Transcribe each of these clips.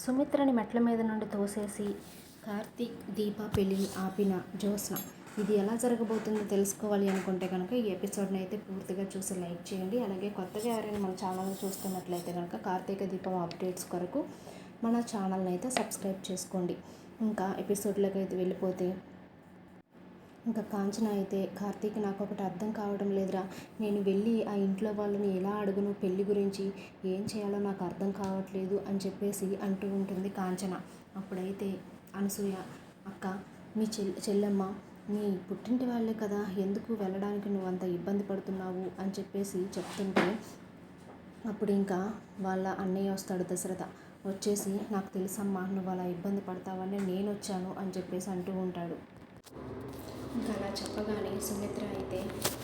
సుమిత్రని మెట్ల మీద నుండి తోసేసి కార్తీక్, దీప పెళ్ళిని ఆపిన జ్యోత్స్న. ఇది ఎలా జరగబోతుందో తెలుసుకోవాలి అనుకుంటే కనుక ఈ ఎపిసోడ్ని అయితే పూర్తిగా చూసి లైక్ చేయండి. అలాగే కొత్తగా ఎవరైనా మన ఛానల్ని చూస్తున్నట్లయితే కనుక కార్తీక దీపం అప్డేట్స్ కొరకు మన ఛానల్ని అయితే సబ్స్క్రైబ్ చేసుకోండి. ఇంకా ఎపిసోడ్లోకి అయితే వెళ్ళిపోతే ఇంకా కాంచన అయితే కార్తీక్ నాకు ఒకటి అర్థం కావడం లేదురా, నేను వెళ్ళి ఆ ఇంట్లో వాళ్ళని ఎలా అడుగును పెళ్లి గురించి, ఏం చేయాలో నాకు అర్థం కావట్లేదు అని చెప్పేసి అంటూ ఉంటుంది కాంచన. అప్పుడైతే అనసూయ, అక్క మీ చెల్లెమ్మ మీ పుట్టింటి వాళ్ళే కదా, ఎందుకు వెళ్ళడానికి నువ్వు అంత ఇబ్బంది పడుతున్నావు అని చెప్పేసి చెప్తుంటే అప్పుడు ఇంకా వాళ్ళ అన్నయ్య వస్తాడు దశరథ. వచ్చేసి నాకు తెలుసమ్మా నువ్వు అలా ఇబ్బంది పడతావని నేను వచ్చాను అని చెప్పేసి అంటూ ఉంటాడు. ఇంకా అలా చెప్పగానే సుమిత్ర అయితే,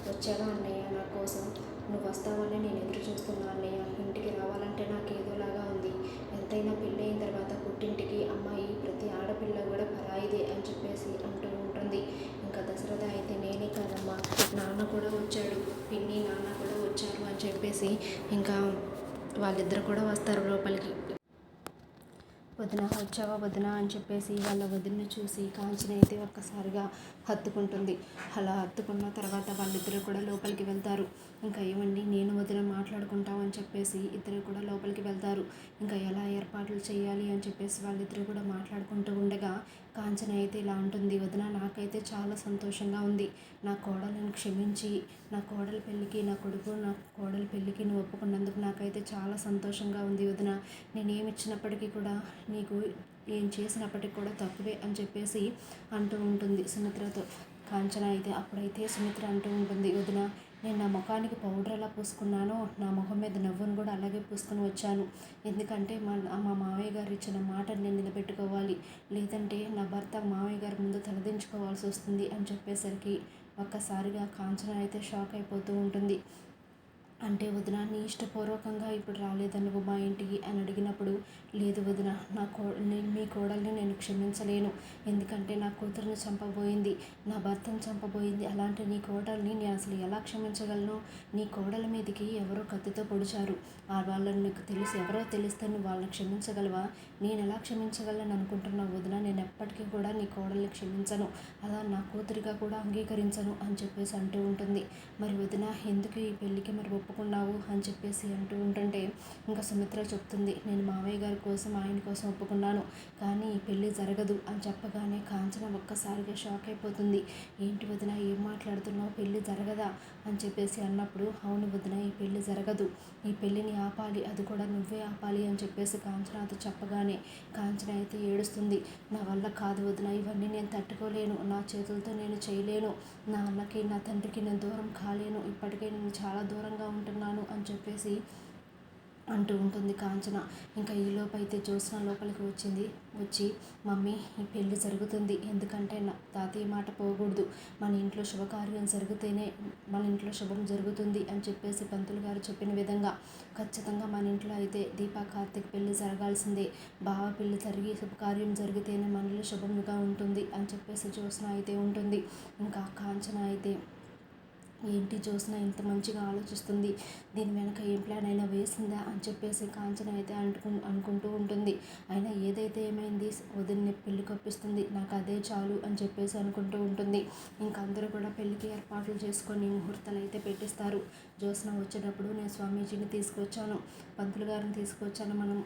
వచ్చావా అన్నయ్య నా కోసం, నువ్వు వస్తావని నేను ఎదురు చూస్తున్నా అన్నయ్య, ఇంటికి రావాలంటే నాకు ఏదోలాగా ఉంది, ఎంతైనా పెళ్ళి అయిన తర్వాత పుట్టింటికి అమ్మాయి ప్రతి ఆడపిల్ల కూడా పరాయిదే అని చెప్పేసి అంటూ ఉంటుంది. ఇంకా దశరథ అయితే, నేనే కాదమ్మా నాన్న కూడా వచ్చాడు, పిన్ని నాన్న కూడా వచ్చారు అని చెప్పేసి ఇంకా వాళ్ళిద్దరు కూడా వస్తారు లోపలికి. వదిన వచ్చావా వదిన అని చెప్పేసి వాళ్ళ వదిన్ని చూసి కాంచన అయితే ఒక్కసారిగా హత్తుకుంటుంది. అలా హత్తుకున్న తర్వాత వాళ్ళిద్దరూ కూడా లోపలికి వెళ్తారు. ఇంకా ఏమండి నేను వదిన మాట్లాడుకుంటామని చెప్పేసి ఇద్దరు కూడా లోపలికి వెళ్తారు. ఇంకా ఎలా ఏర్పాట్లు చేయాలి అని చెప్పేసి వాళ్ళిద్దరూ కూడా మాట్లాడుకుంటూ ఉండగా కాంచన అయితే ఇలా ఉంటుంది, వదిన నాకైతే చాలా సంతోషంగా ఉంది, నా కోడలను క్షమించి నా కోడలి పెళ్ళికి, నా కొడుకు నా కోడలి పెళ్ళికి నువ్వు ఒప్పుకున్నందుకు నాకైతే చాలా సంతోషంగా ఉంది వదిన, నేనేమి ఇచ్చినప్పటికీ కూడా నీకు ఏం చేసినప్పటికి కూడా తక్కువే అని చెప్పేసి అంటూ ఉంటుంది సుమిత్రతో. కాంచన అయితే అప్పుడైతే సుమిత్ర అంటూ ఉంటుంది, వదిన నేను నా ముఖానికి పౌడర్ ఎలా పూసుకున్నానో నా ముఖం మీద నవ్వును కూడా అలాగే పూసుకొని వచ్చాను, ఎందుకంటే మా మావయ్య గారు ఇచ్చిన మాటను నేను నిలబెట్టుకోవాలి, లేదంటే నా భర్త మావయ్య గారి ముందు తలదించుకోవాల్సి వస్తుంది అని చెప్పేసరికి ఒక్కసారిగా కాంచన అయితే షాక్ అయిపోతూ ఉంటుంది. అంటే వదిన నీ ఇష్టపూర్వకంగా ఇప్పుడు రాలేదా నువ్వు మా ఇంటికి అని అడిగినప్పుడు, లేదు వదిన నేను మీ కోడల్ని నేను క్షమించలేను, ఎందుకంటే నా కూతురిని చంపబోయింది, నా భర్తను చంపబోయింది, అలాంటి నీ కోడల్ని నేను అసలు ఎలా క్షమించగలను, నీ కోడల మీదకి ఎవరో కత్తితో పొడిచారు, వాళ్ళని నీకు తెలిసి ఎవరో తెలిస్తే నువ్వు వాళ్ళని క్షమించగలవా, నేను ఎలా క్షమించగలను అనుకుంటున్నావు వదిన, నేను ఎప్పటికీ కూడా నీ కోడల్ని క్షమించను, అలా నా కూతురిగా కూడా అంగీకరించను అని చెప్పేసి అంటూ ఉంటుంది. మరి వదిన ఎందుకు ఈ పెళ్ళికి మరి ఒప్పుకున్నావు అని చెప్పేసి అంటూ ఉంటుంటే ఇంకా సుమిత్ర చెప్తుంది, నేను మావయ్య గారి కోసం ఆయన కోసం ఒప్పుకున్నాను, కానీ ఈ పెళ్ళి జరగదు అని చెప్పగానే కాంచన ఒక్కసారిగా షాక్ అయిపోతుంది. ఏంటి వదిన ఏం మాట్లాడుతున్నావు, పెళ్ళి జరగదా అని చెప్పేసి అన్నప్పుడు, అవును వదిన ఈ పెళ్ళి జరగదు, ఈ పెళ్ళిని ఆపాలి, అది కూడా నువ్వే ఆపాలి అని చెప్పేసి కాంచనతో చెప్పగానే కాంచన అయితే ఏడుస్తుంది. నా వల్ల కాదు వదిన, ఇవన్నీ నేను తట్టుకోలేను, నా చేతులతో నేను చేయలేను, నా అన్నకి నా తండ్రికి నేను దూరం కాలేను, ఇప్పటికే నేను చాలా దూరంగా ఉంటున్నాను అని చెప్పేసి అంటూ ఉంటుంది కాంచన. ఇంకా ఈలోపు అయితే జ్యోత్స్న లోపలికి వచ్చి మమ్మీ ఈ పెళ్ళి జరుగుతుంది, ఎందుకంటే నా తాతయ్య మాట పోకూడదు, మన ఇంట్లో శుభకార్యం జరిగితేనే మన ఇంట్లో శుభం జరుగుతుంది అని చెప్పేసి పంతులు గారు చెప్పిన విధంగా ఖచ్చితంగా మన ఇంట్లో అయితే దీపా కార్తీక్ పెళ్ళి జరగాల్సిందే, బావ పెళ్ళి జరిగి శుభకార్యం జరిగితేనే మనలో శుభంగా ఉంటుంది అని చెప్పేసి జ్యోత్స్న అయితే ఉంటుంది. ఇంకా కాంచన అయితే ఏంటి జ్యోత్స్న ఇంత మంచిగా ఆలోచిస్తుంది, దీని వెనక ఏం ప్లాన్ అయినా వేసిందా అని చెప్పేసి కాంచన అయితే అనుకుంటూ ఉంటుంది. అయినా ఏదైతే ఏమైంది వదిన్ని పెళ్లి కప్పిస్తుంది, నాకు అదే చాలు అని చెప్పేసి అనుకుంటూ ఉంటుంది. ఇంకా అందరూ కూడా పెళ్లికి ఏర్పాట్లు చేసుకొని ముహూర్తాలు అయితే పెట్టిస్తారు. జ్యోత్స్న వచ్చేటప్పుడు నేను స్వామీజీని తీసుకొచ్చాను, పంతులు గారిని తీసుకొచ్చాను, మనం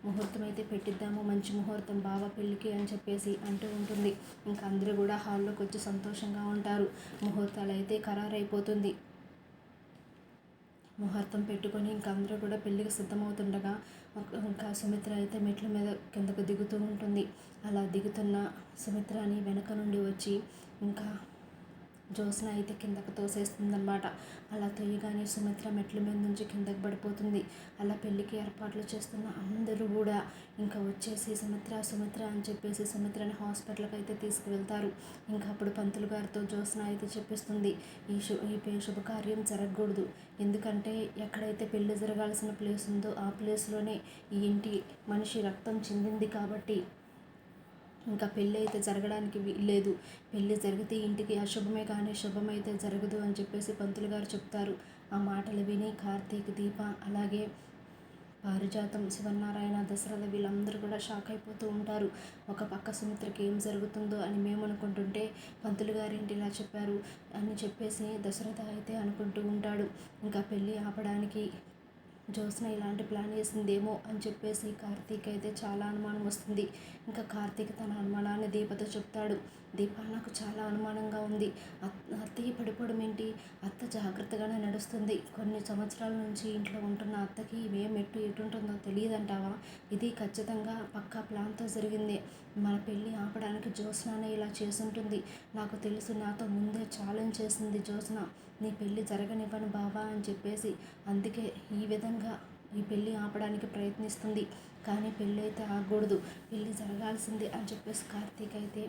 ముహూర్తం అయితే పెట్టిద్దాము, మంచి ముహూర్తం బావ పెళ్ళికి అని చెప్పేసి అంటూ ఉంటుంది. ఇంకా అందరూ కూడా హాల్లోకి వచ్చి సంతోషంగా ఉంటారు. ముహూర్తాలు అయితే ఖరారైపోతుంది. ముహూర్తం పెట్టుకొని ఇంకా అందరూ కూడా పెళ్ళికి సిద్ధమవుతుండగా ఇంకా సుమిత్ర అయితే మెట్ల మీద కిందకు దిగుతూ ఉంటుంది. అలా దిగుతున్న సుమిత్రని వెనక నుండి వచ్చి ఇంకా జ్యోత్స్న అయితే కిందకు తోసేస్తుందన్నమాట. అలా తొయ్యగానే సుమిత్ర మెట్ల మీద నుంచి కిందకు పడిపోతుంది. అలా పెళ్ళికి ఏర్పాట్లు చేస్తున్న అందరూ కూడా ఇంకా వచ్చేసి సుమిత్ర అని చెప్పేసి సుమిత్రని హాస్పిటల్కి అయితే తీసుకువెళ్తారు. ఇంకా అప్పుడు పంతులు గారితో జ్యోత్స్న అయితే చెప్పిస్తుంది, ఈ శుభకార్యం జరగకూడదు, ఎందుకంటే ఎక్కడైతే పెళ్ళి జరగాల్సిన ప్లేస్ ఉందో ఆ ప్లేస్లోనే ఈ ఇంటి మనిషి రక్తం చెందింది కాబట్టి ఇంకా పెళ్ళి అయితే జరగడానికి లేదు, పెళ్ళి జరిగితే ఇంటికి అశుభమే కానీ శుభమైతే జరగదు అని చెప్పేసి పంతులు గారు చెప్తారు. ఆ మాటలు విని కార్తీక్, దీప అలాగే పారిజాతం, శివనారాయణ, దశరథ వీళ్ళందరూ కూడా షాక్ అయిపోతూ ఉంటారు. ఒక పక్క సుమిత్రకి ఏం జరుగుతుందో అని మేము అనుకుంటుంటే పంతులు గారేంటి ఇలా చెప్పారు అని చెప్పేసి దశరథ అయితే అనుకుంటూ ఉంటాడు. ఇంకా పెళ్ళి ఆపడానికి జ్యోత్స్న ఇలాంటి ప్లాన్ వేసిందేమో అని చెప్పేసి కార్తీక్ అయితే చాలా అనుమానం వస్తుంది. ఇంకా కార్తీక్ తన అనుమానాన్ని దీపతో చెప్తాడు. దీప, నాకు చాలా అనుమానంగా ఉంది. అత్తయ్య పడిపోవడం ఏంటి? అత్త జాగ్రత్తగానే నడుస్తుంది. కొన్ని సంవత్సరాల నుంచి ఇంట్లో ఉంటున్న అత్తకి ఏ మెట్టు ఎటుంటుందో తెలియదంటావా? ఇది ఖచ్చితంగా పక్కా ప్లాన్తో జరిగిందే. మన పెళ్ళి ఆపడానికి జ్యోత్స్నానే ఇలా చేసుంటుంది. నాకు తెలుసు, నాతో ముందే ఛాలెంజ్ చేసింది జ్యోత్స్న, నీ పెళ్ళి జరగనివ్వను బావా అని చెప్పేసి. అందుకే ఈ విధంగా ఈ పెళ్ళి ఆపడానికి ప్రయత్నిస్తుంది. కానీ పెళ్ళి అయితే ఆగకూడదు, పెళ్ళి జరగాల్సిందే అని చెప్పేసి కార్తీక్ అయితే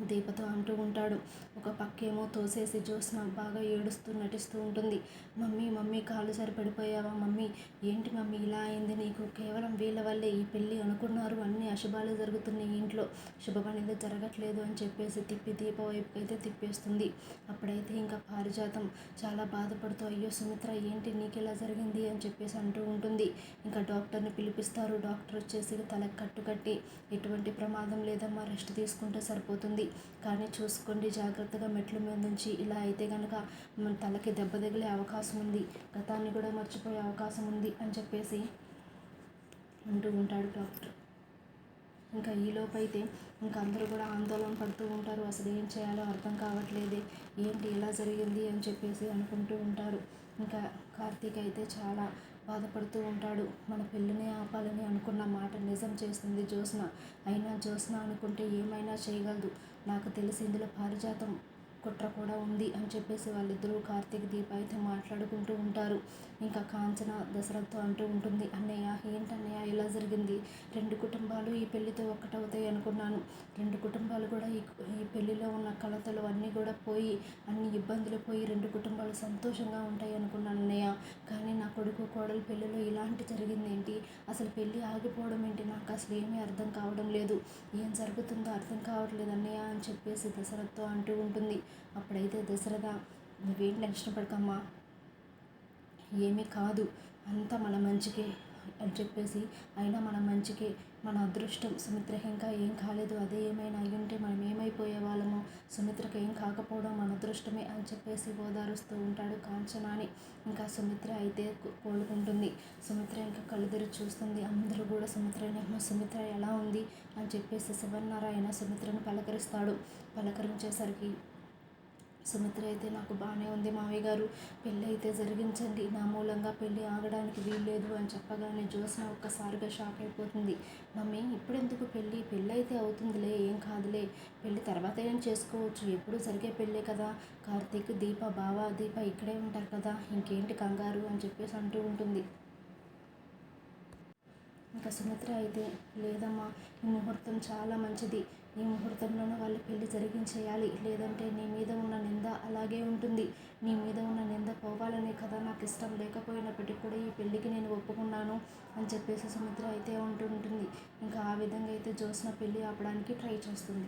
దీపతో అంటూ ఉంటాడు. ఒక పక్కేమో తోసేసి జ్యోత్స్న బాగా ఏడుస్తూ నటిస్తూ ఉంటుంది. మమ్మీ మమ్మీ కాళ్ళు సరిపడిపోయావా మమ్మీ? ఏంటి మమ్మీ ఇలా అయింది నీకు? కేవలం వీళ్ళ వల్లే ఈ పెళ్ళి అనుకున్నారు, అన్ని అశుభాలు జరుగుతున్నాయి ఇంట్లో, శుభం అనేది జరగట్లేదు అని చెప్పేసి తిప్పి దీప వైపుకి అయితే తిప్పేస్తుంది. అప్పుడైతే ఇంకా పారిజాతం చాలా బాధపడుతూ, అయ్యో సుమిత్ర ఏంటి నీకు ఇలా జరిగింది అని చెప్పేసి అంటూ ఉంటుంది. ఇంకా డాక్టర్ని పిలిపిస్తారు. డాక్టర్ వచ్చేసి తలకు కట్టుకట్టి, ఎటువంటి ప్రమాదం లేదమ్మా, రెస్ట్ తీసుకుంటే సరిపోతుంది, కానీ చూసుకోండి జాగ్రత్తగా మెట్ల మీద నుంచి, ఇలా అయితే కనుక మన తలకి దెబ్బ తగిలే అవకాశం ఉంది, గతాన్ని కూడా మర్చిపోయే అవకాశం ఉంది అని చెప్పేసి అంటూ ఉంటాడు డాక్టర్. ఇంకా ఈలోపైతే ఇంకా అందరూ కూడా ఆందోళన పడుతూ ఉంటారు. అసలు ఏం చేయాలో అర్థం కావట్లేదే, ఏంటి ఇలా జరిగింది అని చెప్పేసి అనుకుంటూ ఉంటారు. ఇంకా కార్తీక్ అయితే చాలా బాధపడుతూ ఉంటాడు. మన పెళ్ళిని ఆపాలని అనుకున్న మాట నిజం చేస్తుంది జ్యోత్స్న. అయినా జ్యోత్స్న అనుకుంటే ఏమైనా చేయగలదు. నాకు తెలిసి ఇందులో పారిజాతం కుట్ర కూడా ఉంది అని చెప్పేసి వాళ్ళిద్దరూ కార్తీక్, దీప అయితే మాట్లాడుకుంటూ ఉంటారు. ఇంకా కాంచన దశరథ్తో అంటూ ఉంటుంది, అన్నయ్య ఏంటన్నయ్య ఇలా జరిగింది? రెండు కుటుంబాలు ఈ పెళ్ళితో ఒక్కటవుతాయి అనుకున్నాను. రెండు కుటుంబాలు కూడా ఈ పెళ్ళిలో ఉన్న కలతలు అన్నీ కూడా పోయి, అన్ని ఇబ్బందులు పోయి రెండు కుటుంబాలు సంతోషంగా ఉంటాయి అనుకున్నాను అన్నయ్య. కానీ నా కొడుకు కోడలు పెళ్ళిలో ఇలాంటి జరిగింది ఏంటి? అసలు పెళ్ళి ఆగిపోవడం ఏంటి? నాకు అసలు ఏమీ అర్థం కావడం లేదు. ఏం జరుగుతుందో అర్థం కావట్లేదు అన్నయ్య అని చెప్పేసి దశరథ్తో అంటూ ఉంటుంది. అప్పుడైతే దశరథ, నువ్వేం టెన్షన్ పడకమ్మా, ఏమీ కాదు, అంతా మన మంచికే అని చెప్పేసి, అయినా మన మంచికే, మన అదృష్టం సుమిత్రకి ఇంకా ఏం కాలేదు, అదే ఏమైనా అయ్యుంటే మనం ఏమైపోయే వాళ్ళము, సుమిత్రకి ఏం కాకపోవడం మన అదృష్టమే అని చెప్పేసి ఓదారుస్తూ ఉంటాడు కాంచనాని. ఇంకా సుమిత్ర అయితే కోలుకుంటుంది. సుమిత్ర ఇంకా కళ్ళు తెరిచి చూస్తుంది. అందరూ కూడా సుమిత్రనేమో, సుమిత్ర ఎలా ఉంది అని చెప్పేసి శివనారాయణ సుమిత్రను పలకరిస్తాడు. పలకరించేసరికి సుమిత్ర అయితే, నాకు బాగానే ఉంది మావయ్య గారు, పెళ్ళి అయితే జరిగించండి, నా మూలంగా పెళ్ళి ఆగడానికి వీల్లేదు అని చెప్పగానే జ్యోత్స్న ఒక్కసారిగా షాక్ అయిపోతుంది. మమ్మీ ఇప్పుడెందుకు పెళ్ళి? పెళ్ళి అయితే అవుతుందిలే, ఏం కాదులే, పెళ్ళి తర్వాత ఏం చేసుకోవచ్చు, ఎప్పుడు జరిగే పెళ్ళే కదా, కార్తీక్, దీప, బావ, దీప ఇక్కడే ఉంటారు కదా, ఇంకేంటి కంగారు అని చెప్పేసి అంటూ ఉంటుంది. ఇంకా సుమిత్ర అయితే, లేదమ్మా, ఈ ముహూర్తం చాలా మంచిది, ఈ ముహూర్తంలోనే వాళ్ళు పెళ్లి జరిగించేయాలి, లేదంటే నీ మీద ఉన్న నింద అలాగే ఉంటుంది, నీ మీద ఉన్న నింద పోవాలనే కదా నాకు ఇష్టం లేకపోయినప్పటికీ కూడా ఈ పెళ్ళికి నేను ఒప్పుకున్నాను అని చెప్పేసి సుమిత్ర అయితే అంటూ ఉంటుంది. ఇంకా ఆ విధంగా అయితే జ్యోత్స్న పెళ్ళి ఆపడానికి ట్రై చేస్తుంది.